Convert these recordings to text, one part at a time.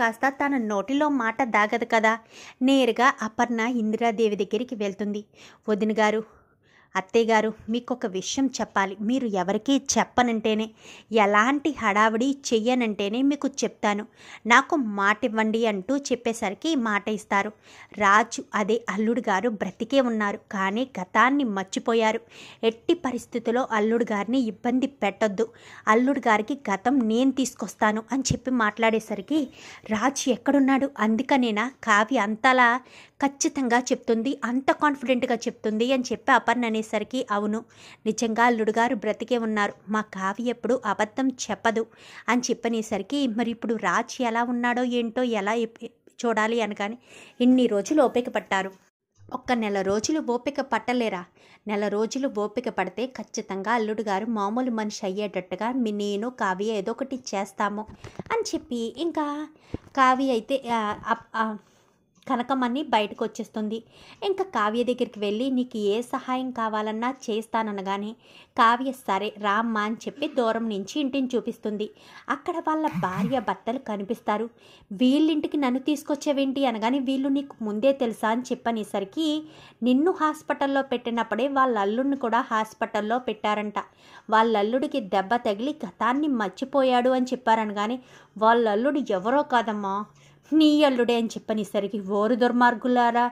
కాస్త తన నోటిలో మాట దాగదు కదా. నేరుగా అపర్ణ ఇందిరాదేవి దగ్గరికి వెళ్తుంది. వదిన గారు, అత్తయ్య గారు, మీకు ఒక విషయం చెప్పాలి. మీరు ఎవరికీ చెప్పనంటేనే, ఎలాంటి హడావిడి చెయ్యనంటేనే మీకు చెప్తాను. నాకు మాట ఇవ్వండి అంటూ చెప్పేసరికి మాట ఇస్తారు. రాజు అదే అల్లుడు గారు బ్రతికే ఉన్నారు, కానీ గతాన్ని మర్చిపోయారు. ఎట్టి పరిస్థితుల్లో అల్లుడు గారిని ఇబ్బంది పెట్టొద్దు, అల్లుడు గారికి గతం నేను తీసుకొస్తాను అని చెప్పి మాట్లాడేసరికి రాజు ఎక్కడున్నాడు, అందుకనేనా కావ్య అంతలా ఖచ్చితంగా చెప్తుంది, అంత కాన్ఫిడెంట్గా చెప్తుంది అని చెప్పి అపర్ణ అనేసరికి అవును, నిజంగా అల్లుడు గారు బ్రతికే ఉన్నారు, మా కావ్య ఎప్పుడు అబద్ధం చెప్పదు అని చెప్పనేసరికి మరి ఇప్పుడు రాజ్ ఎలా ఉన్నాడో ఏంటో ఎలా చూడాలి అనగానే ఇన్ని రోజులు ఓపిక పట్టారు, ఒక్క నెల రోజులు ఓపిక పట్టలేరా? నెల రోజులు ఓపిక పడితే ఖచ్చితంగా అల్లుడు గారు మామూలు మనిషి అయ్యేటట్టుగా నేను కావ్య ఏదో ఒకటి చేస్తాము అని చెప్పి ఇంకా కావ్య అయితే కనకమని బయటకు వచ్చేస్తుంది. ఇంకా కావ్య దగ్గరికి వెళ్ళి నీకు ఏ సహాయం కావాలన్నా చేస్తాననగానే కావ్య సరే రామ్మా అని చెప్పి దూరం నుంచి ఇంటిని చూపిస్తుంది. అక్కడ వాళ్ళ భార్య భర్తలు కనిపిస్తారు. వీళ్ళింటికి నన్ను తీసుకొచ్చేవేంటి అనగానే వీళ్ళు నీకు ముందే తెలుసా అని చెప్పనేసరికి నిన్ను హాస్పిటల్లో పెట్టినప్పుడే వాళ్ళ అల్లుడిని కూడా హాస్పిటల్లో పెట్టారంట, వాళ్ళ అల్లుడికి దెబ్బ తగిలి గతాన్ని మర్చిపోయాడు అని చెప్పారనగానే వాళ్ళ అల్లుడు ఎవరో కాదమ్మా నీ అల్లుడే అని చెప్పనేసరికి ఓరు దుర్మార్గులారా,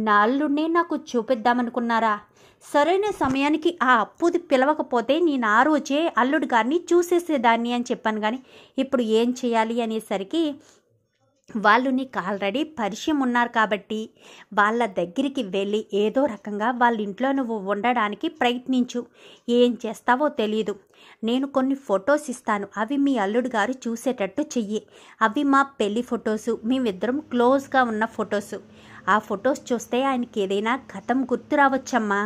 నా అల్లుడినే నాకు చూపిద్దామనుకున్నారా? సరైన సమయానికి ఆ అప్పుది పిలవకపోతే నేను ఆ రోజే అల్లుడు గారిని చూసేసేదాన్ని అని చెప్పాను. కానీ ఇప్పుడు ఏం చేయాలి అనేసరికి వాళ్ళు నీకు ఆల్రెడీ పరిచయం ఉన్నారు కాబట్టి వాళ్ళ దగ్గరికి వెళ్ళి ఏదో రకంగా వాళ్ళ ఇంట్లో నువ్వు ఉండడానికి ప్రయత్నించు, ఏం చేస్తావో తెలీదు. నేను కొన్ని ఫొటోస్ ఇస్తాను, అవి మీ అల్లుడు గారు చూసేటట్టు చెయ్యి. అవి మా పెళ్లి ఫొటోసు, మేమిద్దరం క్లోజ్గా ఉన్న ఫొటోసు. ఆ ఫొటోస్ చూస్తే ఆయనకి ఏదైనా గతం గుర్తు రావచ్చమ్మా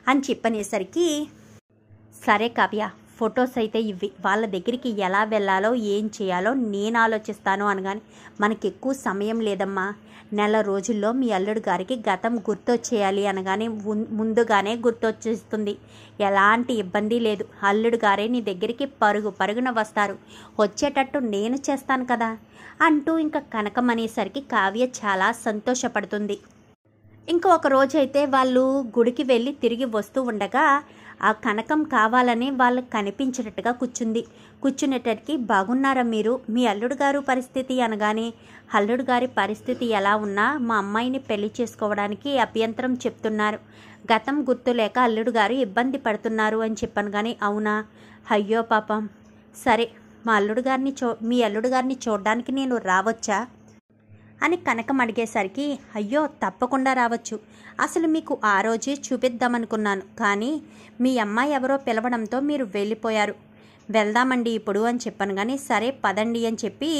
అని చెప్పనేసరికి సరే కావ్య, ఫొటోస్ అయితే ఇవి, వాళ్ళ దగ్గరికి ఎలా వెళ్ళాలో ఏం చేయాలో నేను ఆలోచిస్తాను అనగానే మనకి ఎక్కువ సమయం లేదమ్మా, నెల రోజుల్లో మీ అల్లుడు గారికి గతం గుర్తొచ్చేయాలి అనగానే ముందుగానే గుర్తొచ్చేస్తుంది, ఎలాంటి ఇబ్బంది లేదు, అల్లుడు గారే నీ దగ్గరికి పరుగున వస్తారు, వచ్చేటట్టు నేను చేస్తాను కదా అంటూ ఇంకా కనకం అనేసరికి కావ్య చాలా సంతోషపడుతుంది. ఇంకా ఒక రోజైతే వాళ్ళు గుడికి వెళ్ళి తిరిగి వస్తూ ఉండగా ఆ కనకం కావాలని వాళ్ళకి కనిపించేటట్టుగా కూర్చునేటట్టుకి బాగున్నారా మీరు, మీ అల్లుడు గారు పరిస్థితి అనగానే అల్లుడు గారి పరిస్థితి ఎలా ఉన్నా మా అమ్మాయిని పెళ్లి చేసుకోవడానికి అభ్యంతరం చెప్తున్నారు, గతం గుర్తులేక అల్లుడు గారు ఇబ్బంది పడుతున్నారు అని చెప్పాను. కానీ అవునా, అయ్యో పాపం, సరే మీ అల్లుడు గారిని చూడడానికి నేను రావచ్చా అని కనకం అడిగేసరికి అయ్యో తప్పకుండా రావచ్చు, అసలు మీకు ఆ రోజే చూపిద్దామనుకున్నాను, కానీ మీ అమ్మాయి ఎవరో పిలవడంతో మీరు వెళ్ళిపోయారు, వెళ్దామండి ఇప్పుడు అని చెప్పాను. కానీ సరే పదండి అని చెప్పి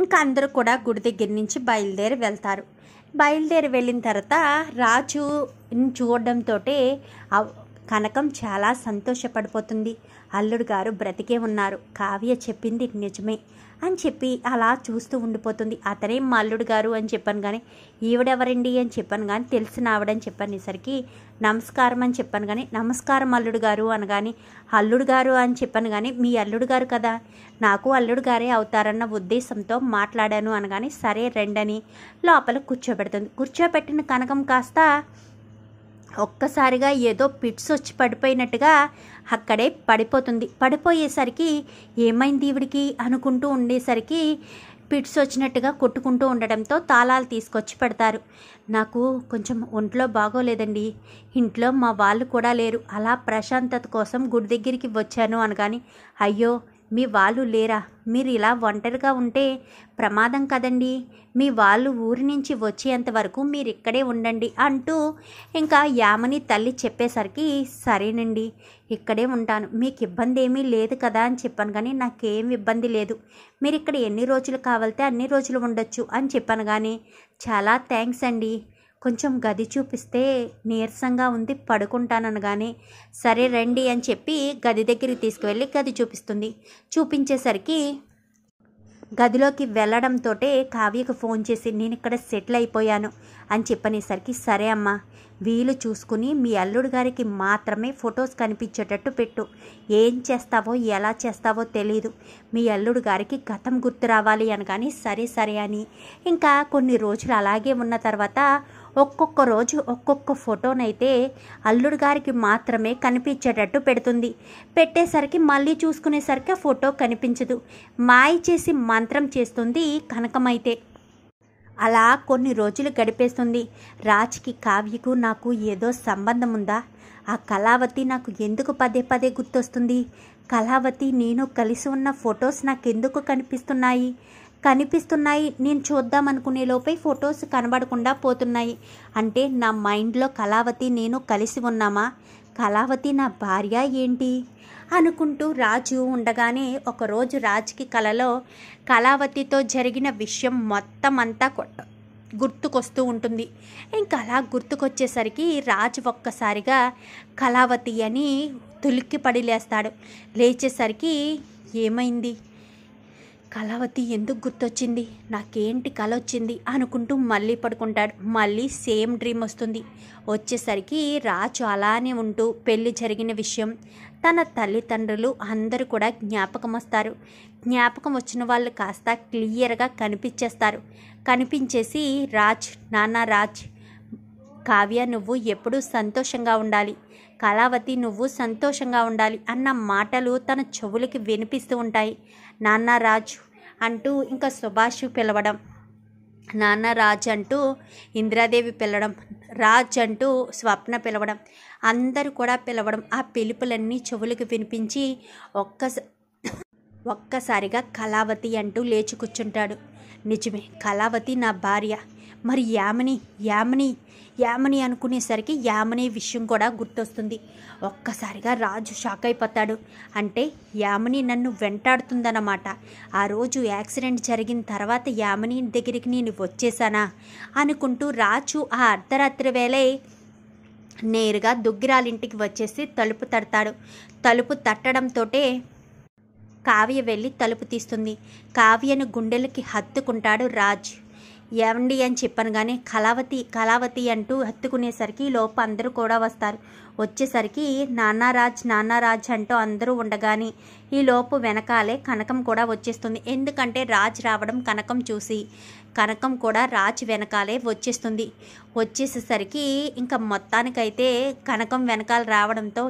ఇంకా అందరూ కూడా గుడి దగ్గర నుంచి బయలుదేరి వెళ్తారు. బయలుదేరి వెళ్ళిన తర్వాత రాజు చూడడంతో కనకం చాలా సంతోషపడిపోతుంది, అల్లుడు గారు బ్రతికే ఉన్నారు, కావ్య చెప్పింది నిజమే అని చెప్పి అలా చూస్తూ ఉండిపోతుంది. అతనే మా అల్లుడు గారు అని చెప్పాను. కానీ ఈవిడెవరండి అని చెప్పాను. కానీ తెలిసిన ఆవిడని చెప్పనేసరికి నమస్కారం అని చెప్పాను. కానీ నమస్కారం అల్లుడు గారు అనగానే అల్లుడు గారు అని చెప్పాను. కానీ మీ అల్లుడు గారు కదా, నాకు అల్లుడు గారే అవుతారన్న ఉద్దేశంతో మాట్లాడాను అనగానే సరే రెండని లోపల కూర్చోబెట్టిన కనకం కాస్త ఒక్కసారిగా ఏదో పిట్స్ వచ్చి పడిపోయినట్టుగా అక్కడే పడిపోతుంది. పడిపోయేసరికి ఏమైంది ఈవిడికి అనుకుంటూ ఉండేసరికి పిట్స్ వచ్చినట్టుగా కొట్టుకుంటూ ఉండడంతో తాళాలు తీసుకొచ్చి పెడతారు. నాకు కొంచెం ఒంట్లో బాగోలేదండి, ఇంట్లో మా వాళ్ళు కూడా లేరు, అలా ప్రశాంతత కోసం గుడి దగ్గరికి వచ్చాను అనగాని అయ్యో మీ వాళ్ళు లేరా, మీరు ఇలా ఒంటరిగా ఉంటే ప్రమాదం కదండి, మీ వాళ్ళు ఊరి నుంచి వచ్చేంత వరకు మీరు ఇక్కడే ఉండండి అంటూ ఇంకా యామని తల్లి చెప్పేసరికి సరేనండి ఇక్కడే ఉంటాను, మీకు ఇబ్బంది ఏమీ లేదు కదా అని చెప్పాను. కానీ నాకేం ఇబ్బంది లేదు, మీరు ఇక్కడ ఎన్ని రోజులు కావాలితే అన్ని రోజులు ఉండొచ్చు అని చెప్పాను. కానీ చాలా థ్యాంక్స్ అండి, కొంచెం గది చూపిస్తే నీరసంగా ఉంది పడుకుంటాననగానే సరే రండి అని చెప్పి గది దగ్గరికి తీసుకువెళ్ళి గది చూపించేసరికి గదిలోకి వెళ్ళడంతో కావ్యకు ఫోన్ చేసి నేను ఇక్కడ సెటిల్ అయిపోయాను అని చెప్పనేసరికి సరే అమ్మా వీలు చూసుకుని మీ అల్లుడు గారికి మాత్రమే ఫొటోస్ కనిపించేటట్టు పెట్టు. ఏం చేస్తావో ఎలా చేస్తావో తెలీదు. మీ అల్లుడు గారికి గతం గుర్తు రావాలి అనగాని సరే సరే అని ఇంకా కొన్ని రోజులు అలాగే ఉన్న తర్వాత ఒక్కొక్క రోజు ఒక్కొక్క ఫోటోనైతే అల్లుడు గారికి మాత్రమే కనిపించేటట్టు పెడుతుంది. పెట్టేసరికి మళ్ళీ చూసుకునేసరికి ఆ ఫోటో కనిపించదు. మాయ చేసి మంత్రం చేస్తుంది కనకమైతే. అలా కొన్ని రోజులు గడిపేస్తుంది. రాజ్కి కావ్యకు నాకు ఏదో సంబంధం ఉందా? ఆ కళావతి నాకు ఎందుకు పదే పదే గుర్తొస్తుంది? కళావతి నేను కలిసి ఉన్న ఫొటోస్ నాకెందుకు కనిపిస్తున్నాయి? నేను చూద్దామనుకునే లోపే ఫొటోస్ కనబడకుండా పోతున్నాయి. అంటే నా మైండ్లో కళావతి నేను కలిసి ఉన్నామా? కళావతి నా భార్య ఏంటి అనుకుంటూ రాజు ఉండగానే ఒకరోజు రాజ్కి కలలో కళావతితో జరిగిన విషయం మొత్తం అంతా గుర్తుకొస్తూ ఉంటుంది. ఇంకా అలా గుర్తుకొచ్చేసరికి రాజు ఒక్కసారిగా కళావతి అని తులిక్కిపడి లేస్తాడు. లేచేసరికి ఏమైంది? కళావతి ఎందుకు గుర్తొచ్చింది? నాకేంటి కళ వచ్చింది అనుకుంటూ మళ్ళీ పడుకుంటాడు. మళ్ళీ సేమ్ డ్రీమ్ వస్తుంది. వచ్చేసరికి రాజు అలానే ఉంటూ పెళ్లి జరిగిన విషయం తన తల్లిదండ్రులు అందరూ కూడా జ్ఞాపకం వస్తారు. జ్ఞాపకం వచ్చిన వాళ్ళు కాస్త క్లియర్గా కనిపించేస్తారు. కనిపించేసి నాన్న రాజ్, కావ్య నువ్వు ఎప్పుడూ సంతోషంగా ఉండాలి, కళావతి నువ్వు సంతోషంగా ఉండాలి అన్న మాటలు తన చెవులకి వినిపిస్తూ ఉంటాయి. నాన్న రాజ్ అంటూ ఇంకా సుభాష్ పిలవడం, నాన్న రాజ్ అంటూ ఇంద్రాదేవి పిలవడం, రాజ్ అంటూ స్వప్న పిలవడం, అందరూ కూడా పిలవడం. ఆ పిలుపులన్నీ చెవులకు వినిపించి ఒక్కసారిగా కళావతి అంటూ లేచి కూర్చుంటాడు. నిజమే, కళావతి నా భార్య. మరి యామిని అనుకునేసరికి యామిని విషయం కూడా గుర్తొస్తుంది. ఒక్కసారిగా రాజు షాక్ అయిపోతాడు. అంటే యామిని నన్ను వెంటాడుతుందన్నమాట. ఆ రోజు యాక్సిడెంట్ జరిగిన తర్వాత యామిని దగ్గరికి నేను వచ్చేసానా అనుకుంటూ రాజు ఆ అర్ధరాత్రి వేళే నేరుగా దుగ్గిరాలింటికి వచ్చేసి తలుపు తడతాడు. తలుపు తట్టడంతోటే కావ్య వెళ్ళి తలుపు తీస్తుంది. కావ్యను గుండెలకి హత్తుకుంటాడు రాజ్. ఏమండి అని చెప్పాను కానీ కళావతి అంటూ హత్తుకునేసరికి లోపు అందరూ కూడా వస్తారు. వచ్చేసరికి నాన్న రాజ్ అంటూ అందరూ ఉండగానే ఈ లోపు వెనకాలే కనకం కూడా వచ్చేస్తుంది. ఎందుకంటే రాజ్ రావడం కనకం చూసి కనకం కూడా రాజ్ వెనకాలే వచ్చేస్తుంది. వచ్చేసేసరికి ఇంకా మొత్తానికైతే కనకం వెనకాల రావడంతో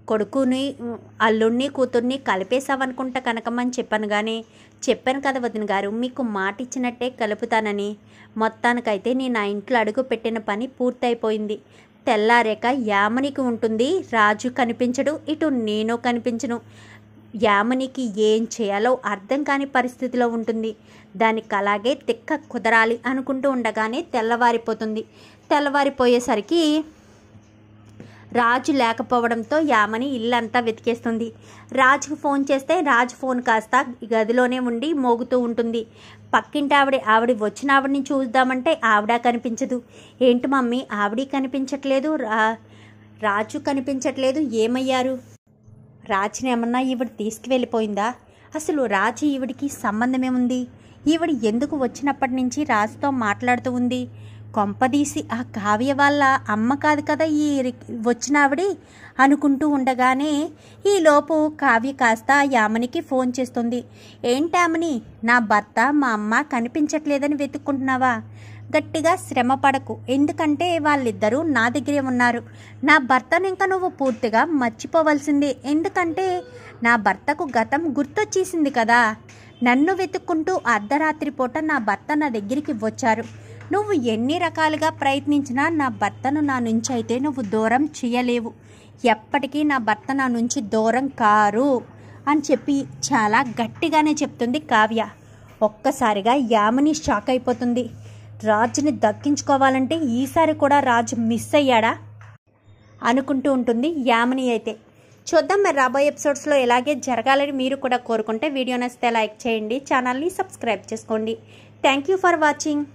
కొడుకుని అల్లుడిని కూతుర్ని కలిపేసావనుకుంటా కనకమ్మని చెప్పాను కదా వదిన గారు, మీకు మాట ఇచ్చినట్టే కలుపుతానని. మొత్తానికైతే నేను ఆ ఇంట్లో అడుగు పెట్టిన పని పూర్తయిపోయింది. తెల్లారేక యామినికి ఉంటుంది, రాజు కనిపించడు, ఇటు నేను కనిపించను. యామినికి ఏం చేయాలో అర్థం కాని పరిస్థితిలో ఉంటుంది. దానికి అలాగే తిక్క కుదరాలి అనుకుంటూ ఉండగానే తెల్లవారిపోతుంది. తెల్లవారిపోయేసరికి రాజు లేకపోవడంతో యామిని ఇల్లంతా వెతికేస్తుంది. రాజుకు ఫోన్ చేస్తే రాజు ఫోన్ కాస్త గదిలోనే ఉండి మోగుతూ ఉంటుంది. పక్కింటి ఆవిడ వచ్చిన ఆవిడని చూద్దామంటే ఆవిడ కనిపించదు. ఏంటి మమ్మీ ఆవిడ కనిపించట్లేదు, రాజు కనిపించట్లేదు, ఏమయ్యారు? రాజుని ఏమన్నా ఈవిడ తీసుకువెళ్ళిపోయిందా? అసలు రాజు ఈవిడికి సంబంధమేముంది? ఈవిడ ఎందుకు వచ్చినప్పటి నుంచి రాజుతో మాట్లాడుతూ ఉంది? కొంపదీసి ఆ కావ్య వాళ్ళ అమ్మ కాదు కదా ఈ వచ్చిన ఆవిడ అనుకుంటూ ఉండగానే ఈలోపు కావ్య కాస్త యామినికి ఫోన్ చేస్తుంది. ఏంటామని, నా భర్త మా అమ్మ కనిపించట్లేదని వెతుక్కుంటున్నావా? గట్టిగా శ్రమ పడకు, ఎందుకంటే వాళ్ళిద్దరూ నా దగ్గరే ఉన్నారు. నా భర్తను ఇంకా నువ్వు పూర్తిగా మర్చిపోవలసిందే. ఎందుకంటే నా భర్తకు గతం గుర్తొచ్చేసింది కదా. నన్ను వెతుక్కుంటూ అర్ధరాత్రి పూట నా భర్త నా దగ్గరికి వచ్చారు. నువ్వు ఎన్ని రకాలుగా ప్రయత్నించినా నా భర్తను నా నుంచి అయితే నువ్వు దూరం చేయలేవు. ఎప్పటికీ నా భర్త నా నుంచి దూరం కారు అని చెప్పి చాలా గట్టిగానే చెప్తుంది కావ్య. ఒక్కసారిగా యామిని షాక్ అయిపోతుంది. రాజుని దక్కించుకోవాలంటే ఈసారి కూడా రాజు మిస్ అయ్యాడా అనుకుంటూ ఉంటుంది యామిని అయితే. చూద్దాం మరి రాబోయే ఎపిసోడ్స్లో ఇలాగే జరగాలని మీరు కూడా కోరుకుంటే వీడియో నచ్చితే లైక్ చేయండి, ఛానల్ని సబ్స్క్రైబ్ చేసుకోండి. Thank you for watching.